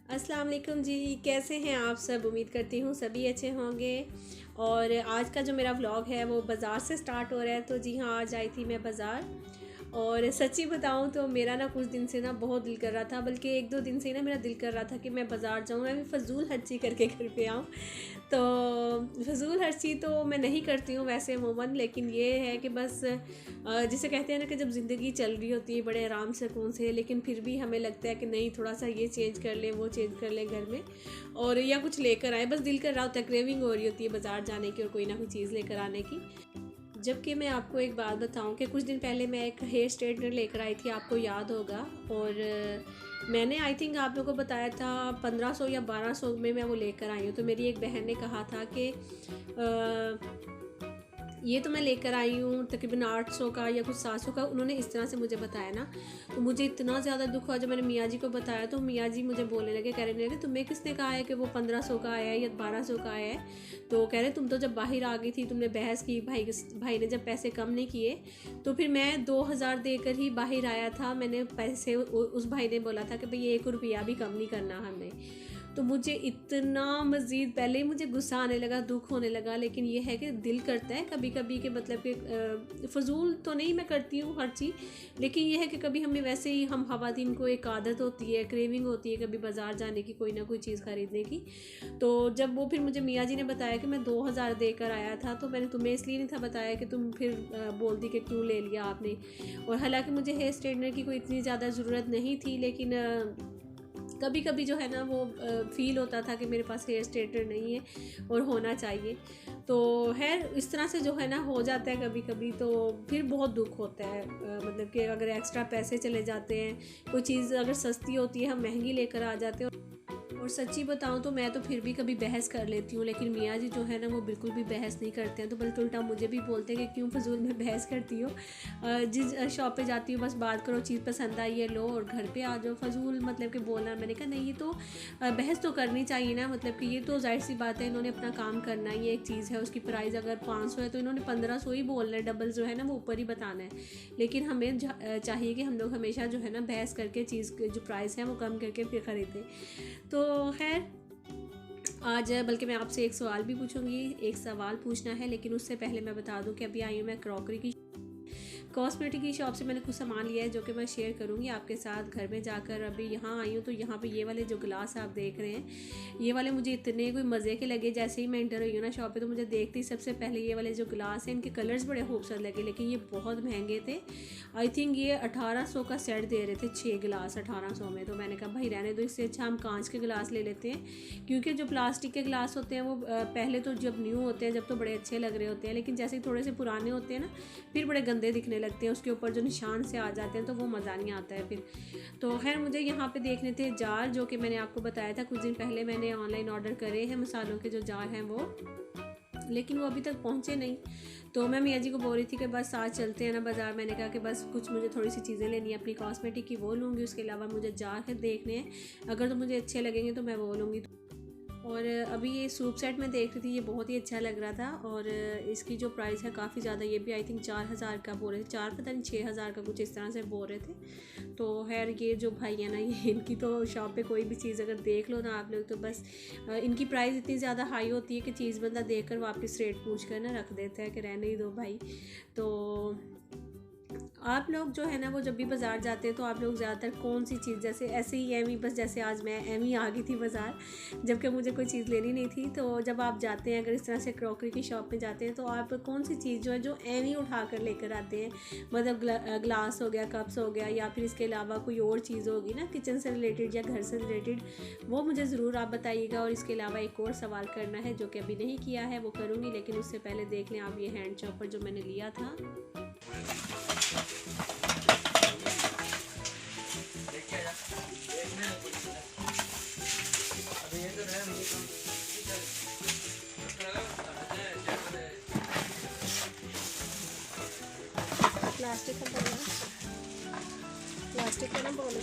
अस्सलाम वालेकुम जी। कैसे हैं आप सब? उम्मीद करती हूँ सभी अच्छे होंगे। और आज का जो मेरा व्लॉग है वो बाज़ार से स्टार्ट हो रहा है। तो जी हाँ, आज आई थी मैं बाज़ार। और सच्ची बताऊँ तो मेरा ना कुछ दिन से ना बहुत दिल कर रहा था, बल्कि एक दो दिन से ही ना मेरा दिल कर रहा था कि मैं बाज़ार जाऊँ, मैं भी फ़जूल खर्ची करके घर पे आऊँ। तो फ़जूल खर्ची तो मैं नहीं करती हूँ वैसे अमूमन, लेकिन ये है कि बस जिसे कहते हैं ना कि जब ज़िंदगी चल रही होती है बड़े आराम सुकून से, लेकिन फिर भी हमें लगता है कि नहीं, थोड़ा सा ये चेंज कर लें, वो चेंज कर लें घर में, और या कुछ लेकर आए। बस दिल कर रहा होता है, क्रेविंग हो रही होती है बाज़ार जाने की और कोई ना कोई चीज़ लेकर आने की। जबकि मैं आपको एक बात बताऊं कि कुछ दिन पहले मैं एक हेयर स्ट्रेटनर लेकर आई थी, आपको याद होगा। और मैंने आई थिंक आप लोगों को बताया था 1500 या 1200 में मैं वो लेकर आई हूँ। तो मेरी एक बहन ने कहा था कि ये तो मैं लेकर आई हूँ तकरीबन 800 का या कुछ 700 का, उन्होंने इस तरह से मुझे बताया ना। तो मुझे इतना ज़्यादा दुख हुआ जब मैंने मियाँ जी को बताया। तो मियाँ जी मुझे बोलने लगे, कह रहे तुम्हें किसने कहा है कि वो 1500 का आया है या 1200 का आया है। तो कह रहे तुम तो जब बाहर आ गई थी, तुमने बहस की, भाई ने जब पैसे कम नहीं किए तो फिर मैं 2000 देकर ही बाहर आया था। मैंने पैसे, उस भाई ने बोला था कि भाई 1 रुपया भी कम नहीं करना हमें। तो मुझे इतना मज़ीद पहले ही मुझे गुस्सा आने लगा, दुख होने लगा। लेकिन ये है कि दिल करता है कभी कभी कि मतलब कि फ़जूल तो नहीं मैं करती हूँ हर चीज़, लेकिन ये है कि कभी हमें वैसे ही हम ख़वातीन को एक आदत होती है, क्रेविंग होती है कभी बाज़ार जाने की, कोई ना कोई चीज़ ख़रीदने की। तो जब वो फिर मुझे मियाँ जी ने बताया कि मैं 2000 देकर आया था, तो मैंने तुम्हें इसलिए नहीं था बताया कि तुम फिर बोलती कि क्यों ले लिया आपने। और हालांकि मुझे हेयर स्ट्रेटनर की कोई इतनी ज़्यादा ज़रूरत नहीं थी, लेकिन कभी कभी जो है ना वो फ़ील होता था कि मेरे पास हेयर स्ट्रेटनर नहीं है और होना चाहिए। तो हेयर इस तरह से जो है ना हो जाता है कभी कभी, तो फिर बहुत दुख होता है। मतलब कि अगर एक्स्ट्रा पैसे चले जाते हैं, कोई चीज़ अगर सस्ती होती है हम महंगी लेकर आ जाते हैं। और सच्ची बताऊं तो मैं तो फिर भी कभी बहस कर लेती हूँ, लेकिन मियाँ जी जो है ना वो बिल्कुल भी बहस नहीं करते हैं। तो बल्कि उल्टा मुझे भी बोलते हैं कि क्यों फजूल में बहस करती हो, जिस शॉप पे जाती हो बस बात करो, चीज़ पसंद आई है लो और घर पे आ जाओ, फजूल मतलब कि बोलना। मैंने कहा नहीं, ये तो बहस तो करनी चाहिए ना, मतलब कि ये तो जाहिर सी बात है, इन्होंने अपना काम करना है। ये एक चीज़ है, उसकी प्राइस अगर 500 है तो इन्होंने 1500 ही बोलना है, डबल जो है ना वो ऊपर ही बताना है। लेकिन हमें चाहिए कि हम लोग हमेशा जो है ना बहस करके चीज़ जो प्राइस है वो कम करके फिर ख़रीदें। तो खैर, आज बल्कि मैं आपसे एक सवाल भी पूछूंगी, एक सवाल पूछना है, लेकिन उससे पहले मैं बता दूं कि अभी आई हूँ मैं क्रॉकरी की कॉस्मेटिक की शॉप से। मैंने कुछ सामान लिया है जो कि मैं शेयर करूंगी आपके साथ घर में जाकर। अभी यहाँ आई हूँ तो यहाँ पे ये वाले जो गिलास आप देख रहे हैं, ये वाले मुझे इतने कोई मज़े के लगे। जैसे ही मैं इंटर हुई हूँ ना शॉप पे, तो मुझे देखते ही सबसे पहले ये वाले जो गिलास हैं, इनके कलर्स बड़े खूबसूरत लगे, लेकिन ये बहुत महंगे थे। आई थिंक ये 1800 का सेट दे रहे थे, 6 गिलास 1800 में। तो मैंने कहा भाई रहने दो, इससे अच्छा हम कांच के गिलास ले लेते हैं। क्योंकि जो प्लास्टिक के गिलास होते हैं वो पहले तो जब न्यू होते हैं जब तो बड़े अच्छे लग रहे होते हैं, लेकिन जैसे ही थोड़े से पुराने होते हैं ना फिर बड़े गंदे दिखने लगते हैं, उसके ऊपर जो निशान से आ जाते हैं, तो वो मज़ा नहीं आता है फिर। तो खैर मुझे यहाँ पे देखने थे जार, जो कि मैंने आपको बताया था कुछ दिन पहले मैंने ऑनलाइन ऑर्डर करे हैं मसालों के जो जार हैं वो, लेकिन वो अभी तक पहुँचे नहीं। तो मैं मियाँ जी को बोल रही थी कि बस आज चलते हैं ना बाज़ार। मैंने कहा कि बस कुछ मुझे थोड़ी सी चीज़ें लेनी है अपनी कॉस्मेटिक की, वो लूँगी, उसके अलावा मुझे जार है देखने हैं, अगर तो मुझे अच्छे लगेंगे तो मैं वो लूँगी। और अभी ये सूप सेट में देख रही थी, ये बहुत ही अच्छा लग रहा था। और इसकी जो प्राइस है काफ़ी ज़्यादा, ये भी आई थिंक 4000 का बोल रहे थे, 4 पता नहीं 6000 का कुछ इस तरह से बोल रहे थे। तो खैर ये जो भाई है ना, ये इनकी तो शॉप पे कोई भी चीज़ अगर देख लो ना आप लोग, तो बस इनकी प्राइस इतनी ज़्यादा हाई होती है कि चीज़ बंदा देख कर वापस रेट पूछ कर ना रख देता है कि रहने ही दो भाई। तो आप लोग जो है ना वो जब भी बाज़ार जाते हैं तो आप लोग ज़्यादातर कौन सी चीज़, जैसे ऐसे ही एमी, बस जैसे आज मैं एमी आ गई थी बाज़ार जबकि मुझे कोई चीज़ लेनी नहीं थी। तो जब आप जाते हैं अगर इस तरह से क्रॉकरी की शॉप में जाते हैं, तो आप कौन सी चीज़ जो है जो एमी उठा कर लेकर आते हैं, मतलब ग्लास हो गया, कप्स हो गया, या फिर इसके अलावा कोई और चीज़ होगी ना किचन से रिलेटेड या घर से रिलेटेड, वो मुझे ज़रूर आप बताइएगा। और इसके अलावा एक और सवाल करना है जो कि अभी नहीं किया है, वो करूँगी, लेकिन उससे पहले देख लें आप ये हैंड चॉपर जो मैंने लिया था। प्लास्टिक का बोला, प्लास्टिक का ना बोल,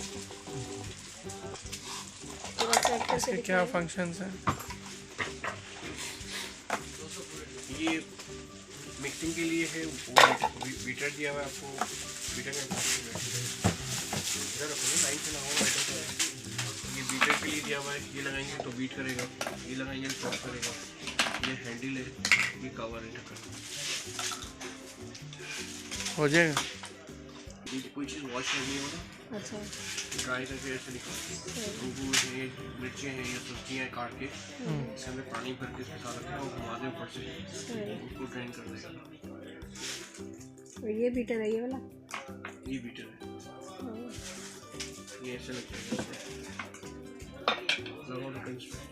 इसके क्या फंक्शंस हैं? ये मिक्सिंग के लिए है, बीटर दिया हुआ है आपको, बीटर में इधर रखो ना, लाइन से ना हो आइटम। ये बीटर के लिए दिया हुआ है, ये लगाएंगे तो बीट करेगा, ये लगाएंगे तो चॉप करेगा। ये हैंडल है, ये कवर है ढक्कन। हो जाएगा। ये कोई चीज़ वॉश करनी हो ना, अच्छा ड्राई करके ऐसे निकाल। गोभी है, मिर्चें हैं, ये सब्जियाँ हैं काट के इसके अंदर पानी भर के इसके साथ रखना और घुमा दें ऊपर से, उसको ड्राइन कर देगा। और ये बीटर है, ये वाला ये बीटर है, ये ऐसे लगता है लगाओ ढक्कन इसमें।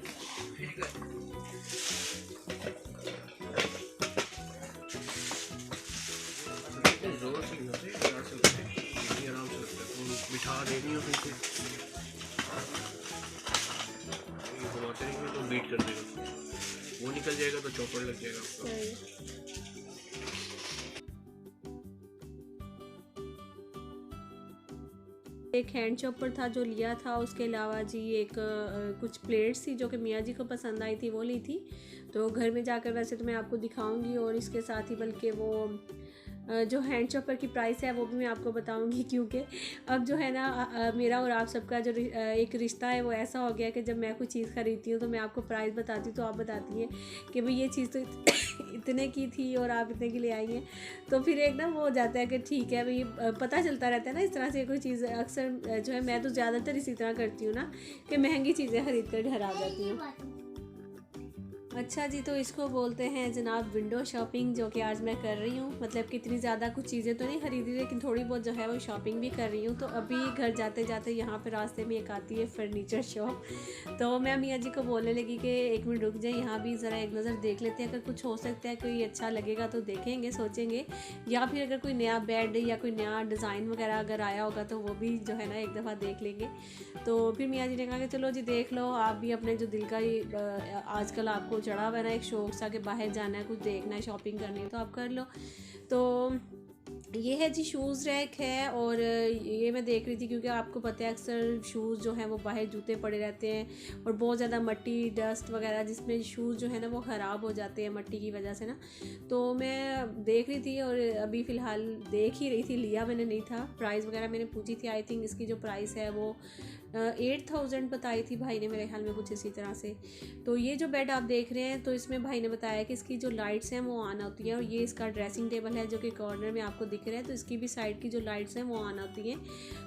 जोर से नहीं होते, प्यार से लगते हैं, ये आराम से लगता है। तो मिठा देनी हो फिर ये घुमाते रहेंगे तो बीट कर देगा, वो निकल जाएगा तो चॉपर लग जाएगा आपका। एक हैंड चॉपर था जो लिया था, उसके अलावा जी एक कुछ प्लेट्स थी जो कि मियाँ जी को पसंद आई थी, वो ली थी। तो घर में जाकर वैसे तो मैं आपको दिखाऊंगी, और इसके साथ ही बल्कि वो जो हैंड चॉपर की प्राइस है वो भी मैं आपको बताऊंगी, क्योंकि अब जो है ना मेरा और आप सबका जो एक रिश्ता है वो ऐसा हो गया कि जब मैं कोई चीज़ ख़रीदती हूँ तो मैं आपको प्राइस बताती हूँ तो आप बताती हैं कि भाई ये चीज़ तो इतने की थी और आप इतने की ले आई हैं। तो फिर एक ना वो हो जाता है कि ठीक है भाई, पता चलता रहता है ना इस तरह से कोई चीज़। अक्सर जो है मैं तो ज़्यादातर इसी तरह करती हूँ ना कि महंगी चीज़ें ख़रीद कर घर आ जाती हूँ। अच्छा जी, तो इसको बोलते हैं जनाब विंडो शॉपिंग, जो कि आज मैं कर रही हूँ। मतलब कि इतनी ज़्यादा कुछ चीज़ें तो नहीं खरीदी, लेकिन थोड़ी बहुत जो है वो शॉपिंग भी कर रही हूँ। तो अभी घर जाते जाते यहाँ पे रास्ते में एक आती है फर्नीचर शॉप, तो मैं मियाँ जी को बोलने लगी कि एक मिनट रुक जाए, यहाँ भी ज़रा एक नज़र देख लेते हैं, अगर कुछ हो सकता है कोई अच्छा लगेगा तो देखेंगे, सोचेंगे, या फिर अगर कोई नया बेड या कोई नया डिज़ाइन वगैरह अगर आया होगा तो वो भी जो है ना एक दफ़ा देख लेंगे। तो फिर मियाँ जी ने कहा कि चलो जी देख लो, आप भी अपने जो दिल का ही आजकल आपको चढ़ा हुआ है ना एक शौक सा कि बाहर जाना है, कुछ देखना है, शॉपिंग करनी है, तो आप कर लो। तो ये है जी शूज़ रैक है, और ये मैं देख रही थी क्योंकि आपको पता है अक्सर शूज़ जो हैं वो बाहर जूते पड़े रहते हैं और बहुत ज़्यादा मट्टी डस्ट वगैरह जिसमें शूज़ जो है ना वो ख़राब हो जाते हैं मट्टी की वजह से ना। तो मैं देख रही थी और अभी फ़िलहाल देख ही रही थी, लिया मैंने नहीं था। प्राइस वगैरह मैंने पूछी थी, आई थिंक इसकी जो प्राइस है वो 8000 बताई थी भाई ने, मेरे ख्याल में कुछ इसी तरह से। तो ये जो बेड आप देख रहे हैं, तो इसमें भाई ने बताया कि इसकी जो लाइट्स हैं वो ऑन होती हैं, और ये इसका ड्रेसिंग टेबल है जो कि कॉर्नर में आपको दिख रहा है, तो इसकी भी साइड की जो लाइट्स हैं वो ऑन होती हैं।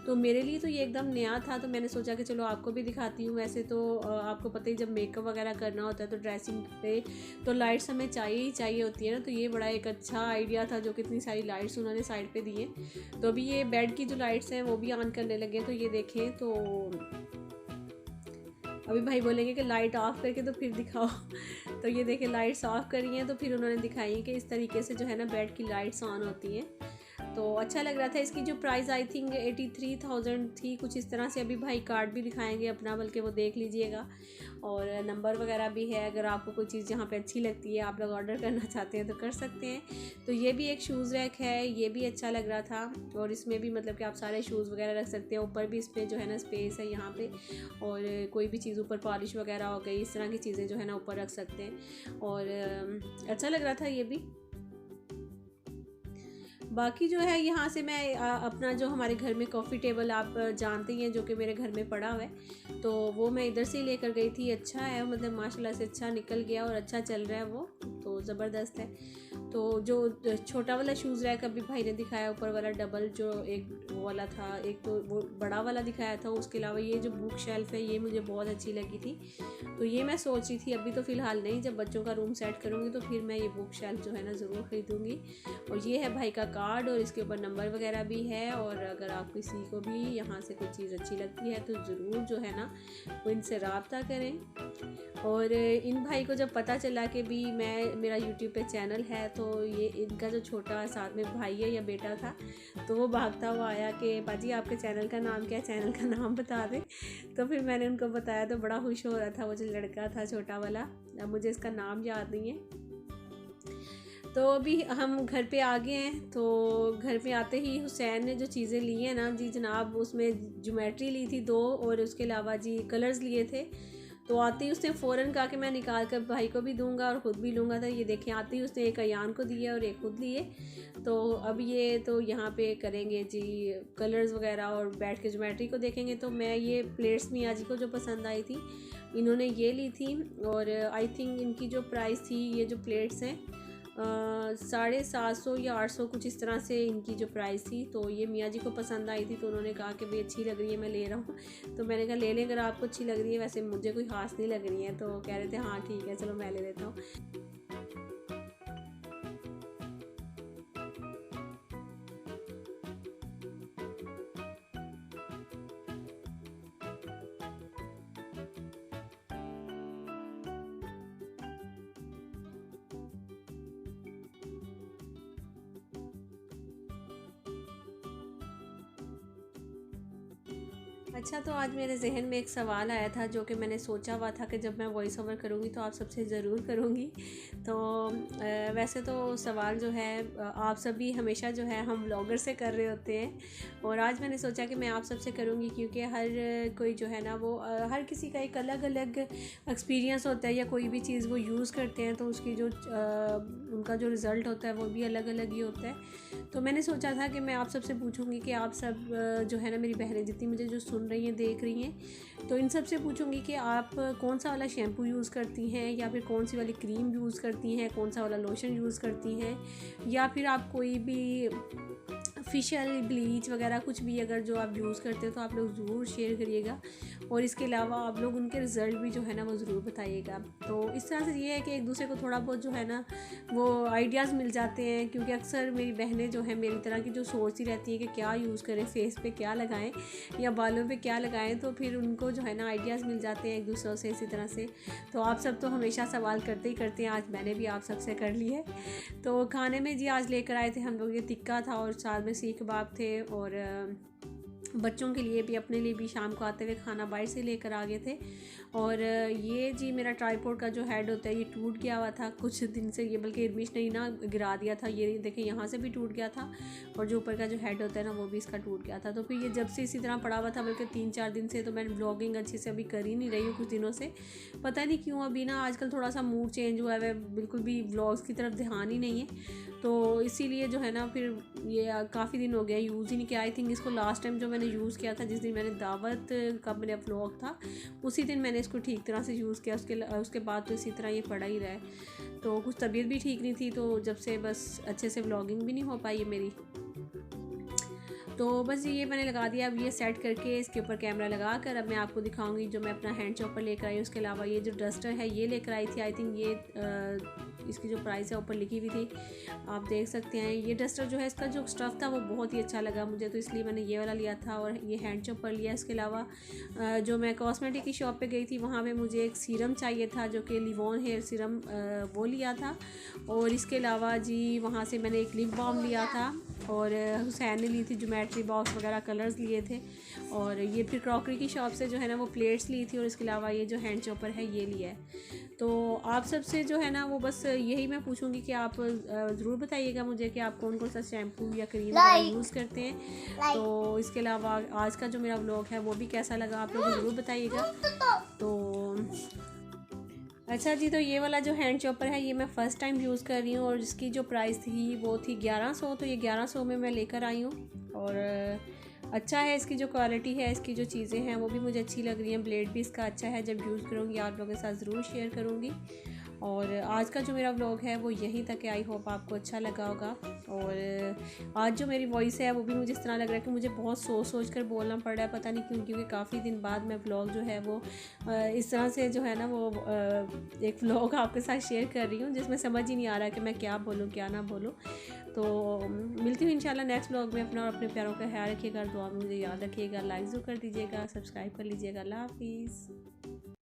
तो मेरे लिए तो ये एकदम नया था, तो मैंने सोचा कि चलो आपको भी दिखाती हूँ। वैसे तो आपको पता ही जब मेकअप वगैरह करना होता है तो ड्रेसिंग पे तो लाइट्स हमें चाहिए ही चाहिए होती है ना। तो ये बड़ा एक अच्छा आइडिया था जो कितनी सारी लाइट्स उन्होंने साइड पे दी हैं। तो अभी ये बेड की जो लाइट्स हैं वो भी ऑन करने लगे, तो ये देखें, तो अभी भाई बोलेंगे कि लाइट ऑफ करके तो फिर दिखाओ। तो ये देखें लाइट्स ऑफ करी हैं, तो फिर उन्होंने दिखाई कि इस तरीके से जो है ना बेड की लाइट्स ऑन होती हैं। तो अच्छा लग रहा था। इसकी जो प्राइस आई थिंक 83,000 थी, कुछ इस तरह से। अभी भाई कार्ड भी दिखाएंगे अपना, बल्कि वो देख लीजिएगा, और नंबर वगैरह भी है। अगर आपको कोई चीज़ यहाँ पे अच्छी लगती है, आप लोग ऑर्डर करना चाहते हैं तो कर सकते हैं। तो ये भी एक शूज़ रैक है, ये भी अच्छा लग रहा था, और इसमें भी मतलब कि आप सारे शूज़ वगैरह रख सकते हैं। ऊपर भी इस पर जो है ना स्पेस है यहाँ पे, और कोई भी चीज़ ऊपर पॉलिश वगैरह हो गई, इस तरह की चीज़ें जो है ना ऊपर रख सकते हैं, और अच्छा लग रहा था ये भी। बाकी जो है यहाँ से मैं अपना जो हमारे घर में कॉफ़ी टेबल आप जानते हैं जो कि मेरे घर में पड़ा हुआ है, तो वो मैं इधर से लेकर गई थी। अच्छा है, मतलब माशाल्लाह से अच्छा निकल गया और अच्छा चल रहा है वो, तो ज़बरदस्त है। तो जो छोटा वाला शूज़ रैक अभी भाई ने दिखाया, ऊपर वाला डबल जो एक वो वाला था, एक तो वो बड़ा वाला दिखाया था। उसके अलावा ये जो बुक शेल्फ़ है ये मुझे बहुत अच्छी लगी थी, तो ये मैं सोच रही थी, अभी तो फ़िलहाल नहीं, जब बच्चों का रूम सेट करूँगी तो फिर मैं ये बुक शेल्फ़ जो है ना ज़रूर ख़रीदूँगी। और ये है भाई का कार्ड, और इसके ऊपर नंबर वगैरह भी है। और अगर आप किसी को भी यहाँ से कोई चीज़ अच्छी लगती है तो ज़रूर जो है ना वो इनसे रब्ता करें। और इन भाई को जब पता चला कि भी मेरा यूट्यूब पे चैनल है, तो ये इनका जो छोटा साथ में भाई है या बेटा था, तो वो भागता हुआ आया कि बाजी आपके चैनल का नाम क्या है, चैनल का नाम बता दें। तो फिर मैंने उनको बताया, तो बड़ा खुश हो रहा था वो जो लड़का था छोटा वाला। अब मुझे इसका नाम याद नहीं है। तो अभी हम घर पे आ गए हैं। तो घर पे आते ही हुसैन ने जो चीज़ें ली हैं ना जी जनाब, उसमें ज्योमेट्री ली थी 2, और उसके अलावा जी कलर्स लिए थे। तो आते ही उसने फ़ौरन कहा कि मैं निकाल कर भाई को भी दूंगा और ख़ुद भी लूँगा। तो ये देखें, आते ही उसने एक अयान को दिया और एक खुद लिए। तो अब ये तो यहाँ पे करेंगे जी कलर्स वगैरह और बैठ के ज्योमेट्री को देखेंगे। तो मैं ये प्लेट्स मियाँ जी को जो पसंद आई थी इन्होंने ये ली थी, और आई थिंक इनकी जो प्राइस थी, ये जो प्लेट्स हैं 750 या 800 कुछ इस तरह से इनकी जो प्राइस थी। तो ये मियाँ जी को पसंद आई थी तो उन्होंने कहा कि भाई अच्छी लग रही है, मैं ले रहा हूँ। तो मैंने कहा ले लें अगर आपको अच्छी लग रही है, वैसे मुझे कोई ख़ास नहीं लग रही है। तो कह रहे थे हाँ ठीक है चलो मैं ले लेता हूँ। अच्छा, तो आज मेरे जहन में एक सवाल आया था जो कि मैंने सोचा हुआ था कि जब मैं वॉइस ओवर करूँगी तो आप सबसे ज़रूर करूँगी। तो वैसे तो सवाल जो है आप सभी हमेशा जो है हम व्लॉगर से कर रहे होते हैं, और आज मैंने सोचा कि मैं आप सबसे करूँगी क्योंकि हर कोई जो है ना वो हर किसी का एक अलग अलग एक्सपीरियंस होता है, या कोई भी चीज़ वो यूज़ करते हैं तो उसकी जो उनका जो रिज़ल्ट होता है वो भी अलग अलग ही होता है। तो मैंने सोचा था कि मैं आप सबसे पूछूंगी कि आप सब जो है ना मेरी बहनें जितनी मुझे जो सुन रही हैं देख रही हैं, तो इन सब से पूछूंगी कि आप कौन सा वाला शैम्पू यूज़ करती हैं, या फिर कौन सी वाली क्रीम यूज़ करती हैं, कौन सा वाला लोशन यूज़ करती हैं, या फिर आप कोई भी फेशियल ब्लीच वगैरह कुछ भी अगर जो आप यूज़ करते हो तो आप लोग ज़रूर शेयर करिएगा, और इसके अलावा आप लोग उनके रिज़ल्ट भी जो है ना वो ज़रूर बताइएगा। तो इस तरह से ये है कि एक दूसरे को थोड़ा बहुत जो है ना वो आइडियाज़ मिल जाते हैं, क्योंकि अक्सर मेरी बहनें जो हैं मेरी तरह की जो सोचती रहती हैं कि क्या यूज़ करें, फेस पे क्या लगाएं या बालों पे क्या लगाएं, तो फिर उनको जो है ना आइडियाज़ मिल जाते हैं एक दूसरों से इसी तरह से। तो आप सब तो हमेशा सवाल करते ही करते हैं, आज मैंने भी आप सबसे कर लिए। तो खाने में जी आज लेकर आए थे हम लोग ये टिक्का था और साथ में सीख कबाब थे, और बच्चों के लिए भी अपने लिए भी शाम को आते हुए खाना बाहर से लेकर आ गए थे। और ये जी मेरा ट्राईपोड का जो हेड होता है ये टूट गया हुआ था कुछ दिन से, ये बल्कि इरमिश ने ही ना गिरा दिया था। ये देखें यहाँ से भी टूट गया था, और जो ऊपर का जो हेड होता है ना वो भी इसका टूट गया था। तो फिर ये जब से इसी तरह पड़ा हुआ था बल्कि 3-4 दिन से, तो मैंने ब्लॉगिंग अच्छे से अभी कर ही नहीं रही हूँ कुछ दिनों से। पता नहीं क्यों अभी ना आजकल थोड़ा सा मूड चेंज हुआ है, बिल्कुल भी व्लॉग्स की तरफ ध्यान ही नहीं है। तो इसीलिए जो है ना फिर ये काफ़ी दिन हो गया यूज़ ही नहीं किया। आई थिंक इसको लास्ट टाइम जो मैंने यूज़ किया था जिस दिन मैंने दावत का मेरा व्लॉग था उसी दिन मैंने इसको ठीक तरह से यूज़ किया। उसके बाद तो इसी तरह ये पड़ा ही रहा है। तो कुछ तबीयत भी ठीक नहीं थी, तो जब से बस अच्छे से व्लॉगिंग भी नहीं हो पाई है मेरी। तो बस ये मैंने लगा दिया। अब ये सेट करके इसके ऊपर कैमरा लगा कर अब मैं आपको दिखाऊंगी जो मैं अपना हैंड चॉपर लेकर आई हूँ। उसके अलावा ये जो डस्टर है ये लेकर आई थी। आई थिंक ये इसकी जो प्राइस है ऊपर लिखी हुई थी, आप देख सकते हैं। ये डस्टर जो है इसका जो स्टफ़ था वो बहुत ही अच्छा लगा मुझे, तो इसलिए मैंने ये वाला लिया था और ये हैंड चॉपर लिया। इसके अलावा जो मैं कॉस्मेटिक की शॉप पे गई थी वहाँ पे मुझे एक सीरम चाहिए था जो कि लिवॉन हेयर सीरम, वो लिया था। और इसके अलावा जी वहाँ से मैंने एक लिप बाम लिया था, और हुसैन ने ली थी ज्योमेट्री बॉक्स वगैरह कलर्स लिए थे। और ये फिर क्रॉकरी की शॉप से जो है ना वो प्लेट्स ली थी, और इसके अलावा ये जो हैंड चॉपर है ये लिया है। तो आप सबसे जो है ना वो बस यही मैं पूछूंगी कि आप ज़रूर बताइएगा मुझे कि आप कौन कौन सा शैम्पू या क्रीम यूज़ करते हैं। तो इसके अलावा आज का जो मेरा व्लॉग है वो भी कैसा लगा आप लोग ज़रूर बताइएगा। तो अच्छा जी, तो ये वाला जो हैंड चॉपर है ये मैं फ़र्स्ट टाइम यूज़ कर रही हूँ, और इसकी जो प्राइस थी वो थी 1100। तो ये 1100 में मैं लेकर आई हूँ, और अच्छा है। इसकी जो क्वालिटी है, इसकी जो चीज़ें हैं वो भी मुझे अच्छी लग रही हैं। ब्लेड भी इसका अच्छा है। जब यूज़ करूँगी आप लोगों के साथ ज़रूर शेयर करूँगी। और आज का जो मेरा व्लॉग है वो यहीं तक है। आई होप आपको अच्छा लगा होगा। और आज जो मेरी वॉइस है वो भी मुझे इस तरह लग रहा है कि मुझे बहुत सोच कर बोलना पड़ रहा है, पता नहीं क्यों, क्योंकि काफ़ी दिन बाद मैं व्लॉग जो है वो इस तरह से जो है ना वो एक व्लॉग आपके साथ शेयर कर रही हूँ जिसमें समझ ही नहीं आ रहा कि मैं क्या बोलूँ क्या ना बोलूँ। तो मिलती हूँ इंशाल्लाह नेक्स्ट व्लॉग में। अपना और अपने प्यारों का ख्याल रखिएगा, दुआ में मुझे याद रखिएगा, लाइक ज़रूर कर दीजिएगा, सब्सक्राइब कर लीजिएगा। अल्लाह हाफिज़।